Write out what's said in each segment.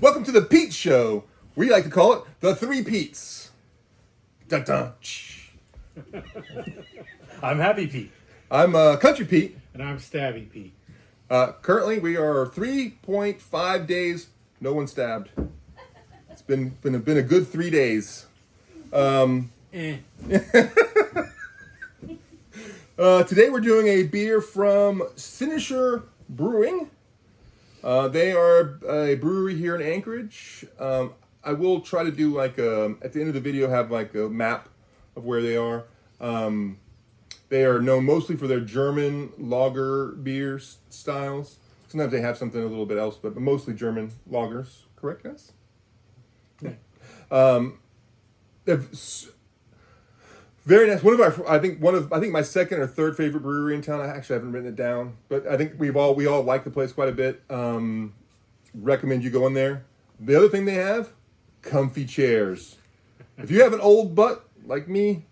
Welcome to the Pete Show. We like to call it the Three Pete's. Dun dun. I'm Happy Pete. I'm Country Pete. And I'm Stabby Pete. Currently, we are 3.5 days. No one stabbed. It's been a good 3 days. Today we're doing a beer from Cynosure Brewing. They are a brewery here in Anchorage. I will try to do at the end of the video have like a map of where they are. They are known mostly for their German lager beer styles. Sometimes they have something a little bit else, but mostly German lagers. Correct, guys? Yeah. Very nice. I think my second or third favorite brewery in town. I actually haven't written it down, but I think we all like the place quite a bit. Recommend you go in there. The other thing they have, comfy chairs. If you have an old butt like me,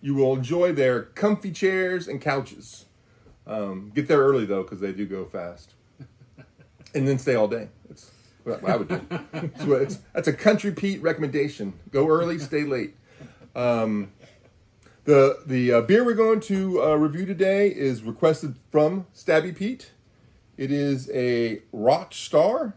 you will enjoy their comfy chairs and couches. Get there early though, because they do go fast, and then stay all day. It's what I would do. That's a Country Pete recommendation. Go early, stay late. The beer we're going to review today is requested from Stabby Pete. It is a Rauchstar.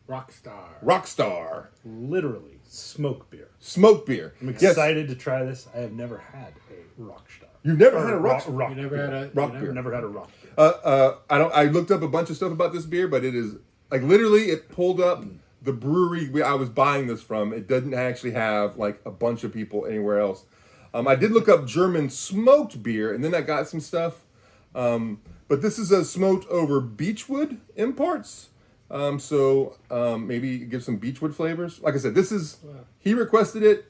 Rauchstar. Literally, smoke beer. Smoke beer. I'm excited to try this. I have never had a Rauchstar. You've never had a Rock You never had a Rock beer. Never had a Rock beer. I looked up a bunch of stuff about this beer, but it is like literally it pulled up the brewery I was buying this from. It doesn't actually have like a bunch of people anywhere else. I did look up German smoked beer, and then I got some stuff. But this is a smoked over beechwood imports. So maybe give some beechwood flavors. Like I said, he requested it.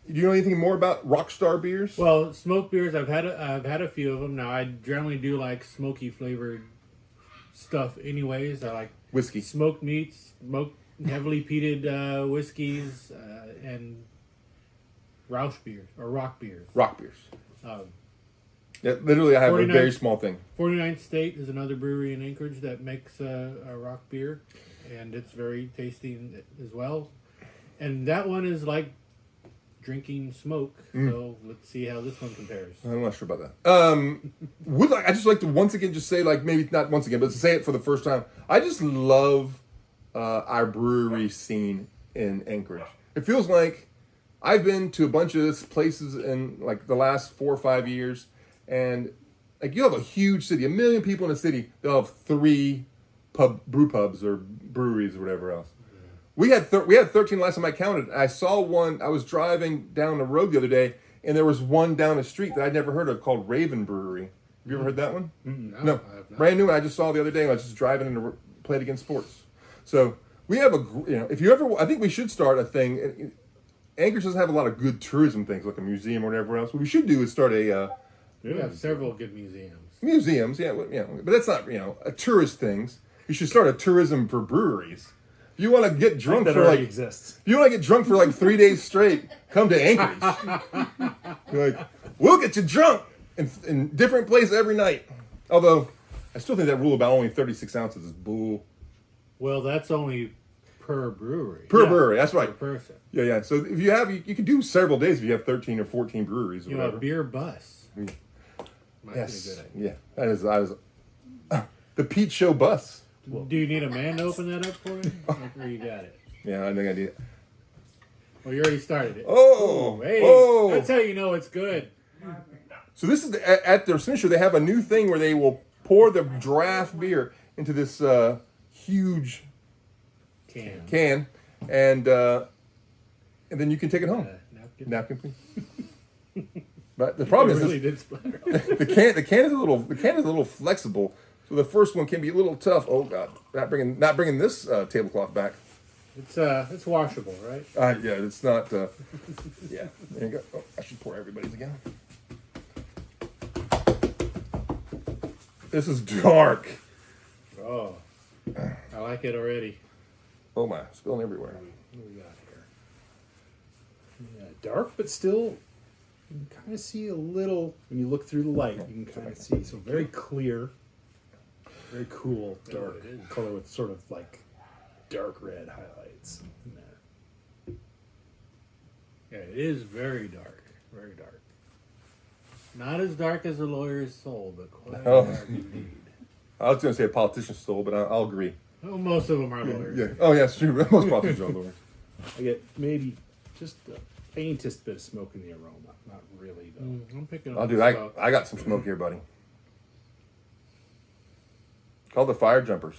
Do you know anything more about Rauchstar beers? Well, smoked beers, I've had a few of them. Now, I generally do like smoky flavored stuff anyways. I like Whiskey. Smoked meats, heavily peated whiskeys, and Rauchbier or rock beers. Rock beers. Yeah, literally, I have a very small thing. 49th State is another brewery in Anchorage that makes a rock beer, and it's very tasty as well. And that one is like drinking smoke. So let's see how this one compares. I'm not sure about that. I just like to once again just say, like, maybe not once again, but to say it for the first time. I just love our brewery scene in Anchorage. It feels like I've been to a bunch of places in like the last 4 or 5 years, and like you have a huge city, 1 million people in a city. They'll have 3 brew pubs or breweries or whatever else. Yeah. We had 13 last time I counted. I saw one. I was driving down the road the other day, and there was one down the street that I'd never heard of called Raven Brewery. Have you ever heard that one? No. Brand new one. I just saw the other day. I was just driving and played against sports. So we have if you ever, I think we should start a thing. Anchorage doesn't have a lot of good tourism things, like a museum or whatever else. What we should do is start a... we have several good museums. Museums, yeah, but that's not, a tourist things. You should start a tourism for breweries. If you want to get drunk that already exists. If you want to get drunk for like 3 days straight, come to Anchorage. We'll get you drunk in different places every night. Although, I still think that rule about only 36 ounces is bull. Well, that's only per brewery. Per brewery, that's right. Per person. Yeah. So if you have, you can do several days if you have 13 or 14 breweries or whatever. A beer bus. Might be a good idea. Yeah, that is the Pete Show bus. Do you need a man to open that up for you? Or you got it? Yeah, I think I need. Well, you already started it. Oh, that's how you know it's good. So this is at their Cynosure. They have a new thing where they will pour the draft beer into this huge can, and then you can take it home. Napkin, please. But the problem is the can is a little flexible, so the first one can be a little tough. Oh God, not bringing this tablecloth back. It's washable, right? Yeah, it's not. Yeah, there you go. Oh, I should pour everybody's again. This is dark. Oh, I like it already. Oh my, spilling everywhere. What do we got here? Yeah, dark, but still, you can kind of see a little, when you look through the light, you can kind of see. So very clear, very cool, dark color with sort of like dark red highlights in there. Yeah, it is very dark. Very dark. Not as dark as a lawyer's soul, but quite dark indeed. I was going to say a politician's soul, but I'll agree. Well, most of them are lawyers. Yeah. Oh, yeah, it's true. Most politicians are lawyers. I get maybe just the faintest bit of smoke in the aroma. Not really, though. I'm picking up. Oh, dude, the smoke. I got some smoke here, buddy. Called the fire jumpers.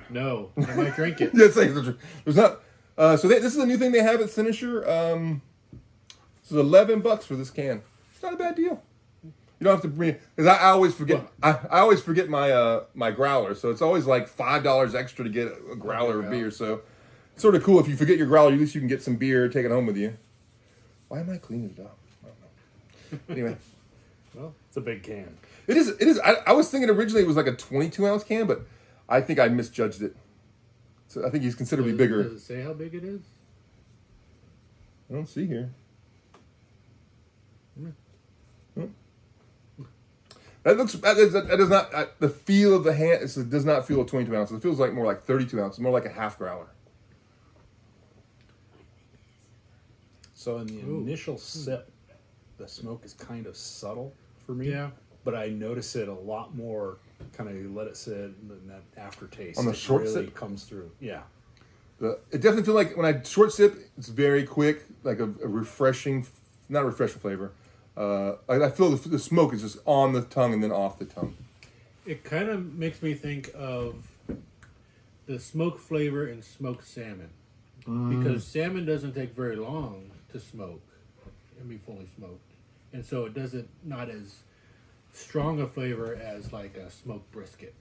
No, I might drink it. Yes, there's not. So this is a new thing they have at Cynosure. This is $11 for this can. It's not a bad deal. You don't have to bring, because I always forget. I always forget my my growler, so it's always like $5 extra to get a growler of beer. So it's sort of cool if you forget your growler. At least you can get some beer, take it home with you. Why am I cleaning it up? I don't know. Anyway, Well, it's a big can. it is. It is. I was thinking originally it was like a 22-ounce can, but I think I misjudged it. So I think he's considerably bigger. Does it say how big it is? I don't see here. That looks. That does not. The feel of the hand. It does not feel 22 ounces. It feels like more like 32 ounces. More like a half growler. So in the initial sip, the smoke is kind of subtle for me. Yeah. But I notice it a lot more. Kind of let it sit, and then that aftertaste On the it short really sip? comes through. Yeah. It definitely feels like when I short sip, it's very quick, like a refreshing, not a refreshing flavor. I feel the smoke is just on the tongue and then off the tongue. It kind of makes me think of the smoke flavor in smoked salmon. Because salmon doesn't take very long to smoke and be fully smoked. And so it doesn't, not as strong a flavor as like a smoked brisket.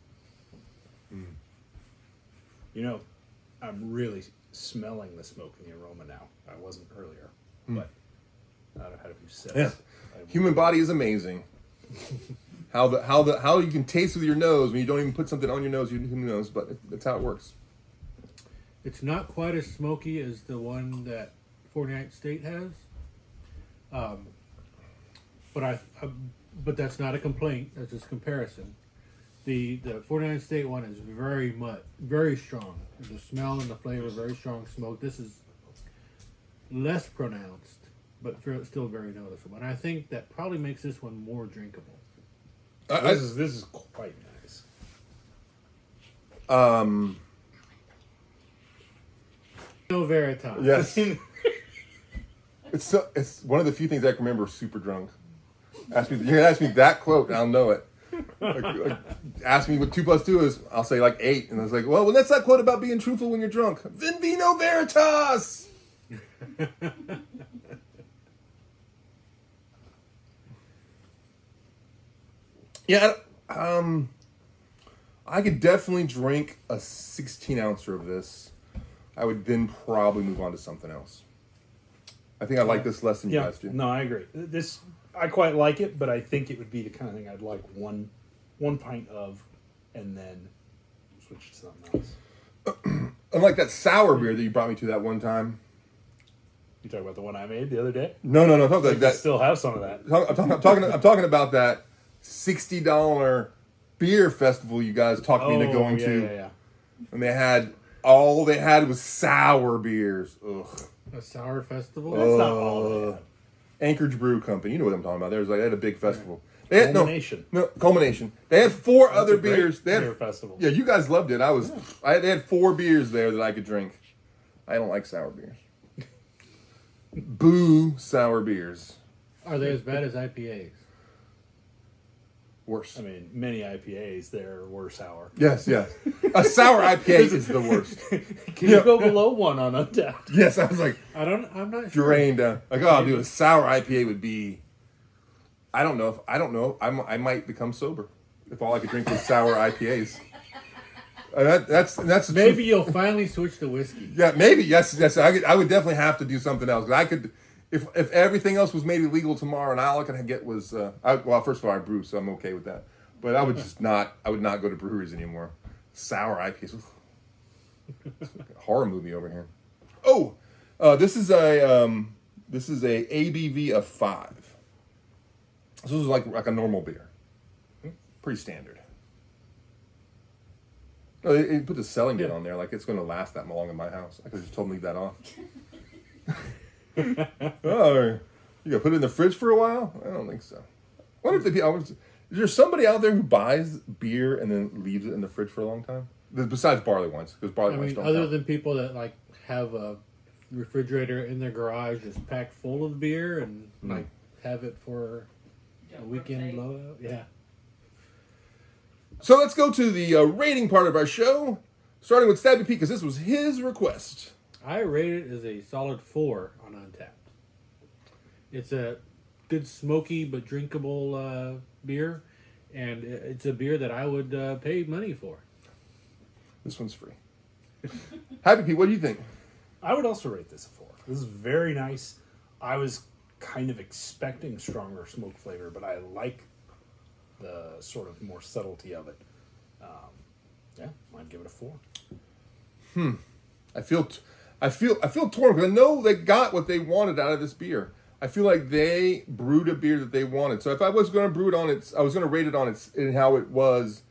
You know, I'm really smelling the smoke in the aroma now. I wasn't earlier, but I've had a few sips. Yeah. Human body is amazing. How you can taste with your nose when you don't even put something on your nose. Who knows? But that's how it works. It's not quite as smoky as the one that 49th State has. But that's not a complaint. That's just comparison. The 49th State one is very strong. The smell and the flavor, very strong smoke. This is less pronounced, but still very noticeable. And I think that probably makes this one more drinkable. This is quite nice. No Veritas. Yes. It's one of the few things I can remember super drunk. You're gonna ask me that quote, and I'll know it. Like, ask me what 2 + 2 is, I'll say like 8, and I was like, well, that's that quote about being truthful when you're drunk. Vin vino veritas. Yeah, I could definitely drink a 16-ouncer of this. I would then probably move on to something else. I think I like this less than you guys do. No, I agree. This I quite like it, but I think it would be the kind of thing I'd like one pint of, and then switch to something else. Unlike that sour beer that you brought me to that one time. You talking about the one I made the other day? No. I still have some of that. I'm talking about that $60 beer festival you guys talked me into going to. Yeah. And all they had was sour beers. Ugh. A sour festival? That's not all they had. Anchorage Brew Company. You know what I'm talking about. They had a big festival. Culmination. No, Culmination. They had 4 other a great beers. They had beer festival. Yeah, you guys loved it. They had 4 beers there that I could drink. I don't like sour beers. Boo sour beers. Are they as bad as IPAs? Worse. I mean, many IPAs there were sour. Yes. A sour IPA is the worst. Can you go below 1 on Untapped? Yes, I was like I'm not sure. drained down. Like, oh, dude, a sour IPA would be. I don't know. I might become sober if all I could drink was sour IPAs. That's the Maybe truth. you'll finally switch to whiskey. Yeah, maybe. Yes. I would definitely have to do something else. I could, if everything else was made illegal tomorrow, and all I could get was, first of all, I brew, so I'm okay with that. But I would just not. I would not go to breweries anymore. Sour IPAs. Horror movie over here. Oh, this is a ABV of 5. This is like a normal beer. Pretty standard. Oh, they put the selling date on there, like it's going to last that long in my house. I could have just told them to leave that off. Oh, you got to put it in the fridge for a while? I don't think so. What if is there somebody out there who buys beer and then leaves it in the fridge for a long time? Besides barley wines, because barley wines don't other count. than people that like have a refrigerator in their garage just packed full of beer and like have it for a weekend blowout. Yeah. So let's go to the rating part of our show, starting with Stabby Pete, because this was his request. I rate it as a solid 4 on Untapped. It's a good smoky but drinkable beer, and it's a beer that I would pay money for. This one's free. Happy Pete, what do you think? I would also rate this a 4. This is very nice. I was kind of expecting stronger smoke flavor, but I like the sort of more subtlety of it. Yeah, I'd give it a 4. I feel torn because I know they got what they wanted out of this beer. I feel like they brewed a beer that they wanted. So if I was going to brew it on its, I was going to rate it on its and how it was.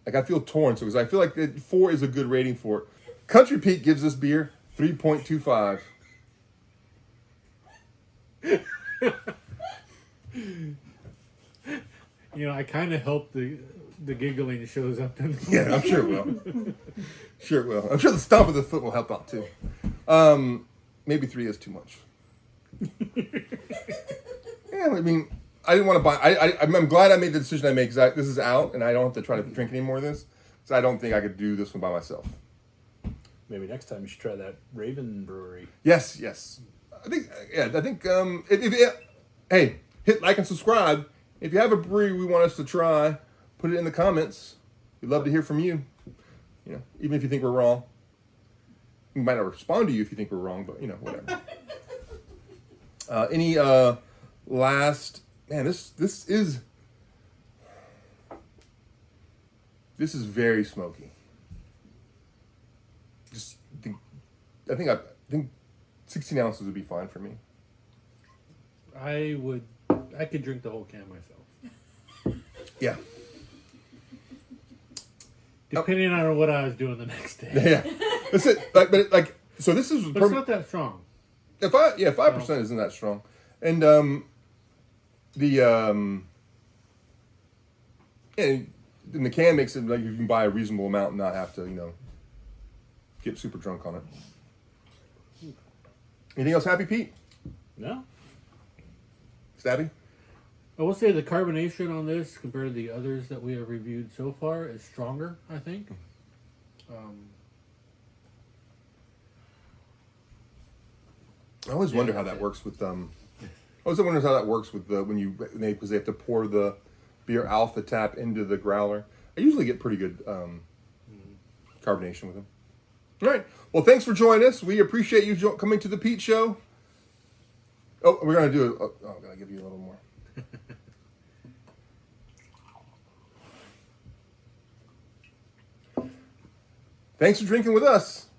Like I feel torn, so because I feel like 4 is a good rating for it. Country Pete gives this beer 3.25. I kind of hope the giggling shows up. Yeah, I'm sure it will. Sure it will. I'm sure the stomp of the foot will help out too. Maybe 3 is too much. Yeah, I mean, I didn't want to buy. I'm glad I made the decision I made because this is out and I don't have to try to drink any more of this. So I don't think I could do this one by myself. Maybe next time you should try that Raven Brewery. Yes. I think. Hey, hit like and subscribe. If you have a brewery we want us to try, put it in the comments. We'd love to hear from you. Even if you think we're wrong. We might not respond to you if you think we're wrong, but whatever. Any last? Man, this is very smoky. I think 16 ounces would be fine for me. I could drink the whole can myself. Yeah. Depending on what I was doing the next day. Yeah. That's it. So this is. But it's not that strong. 5% isn't that strong, and the can makes it like you can buy a reasonable amount and not have to get super drunk on it. Anything else, Happy Pete? No. Stabby? I will say the carbonation on this compared to the others that we have reviewed so far is stronger, I think. I always wonder how that works with because they have to pour the beer off the tap into the growler. I usually get pretty good carbonation with them. All right. Well, thanks for joining us. We appreciate you coming to the Pete Show. Oh, we're gonna do it. Oh, I'm gonna give you a little more. Thanks for drinking with us.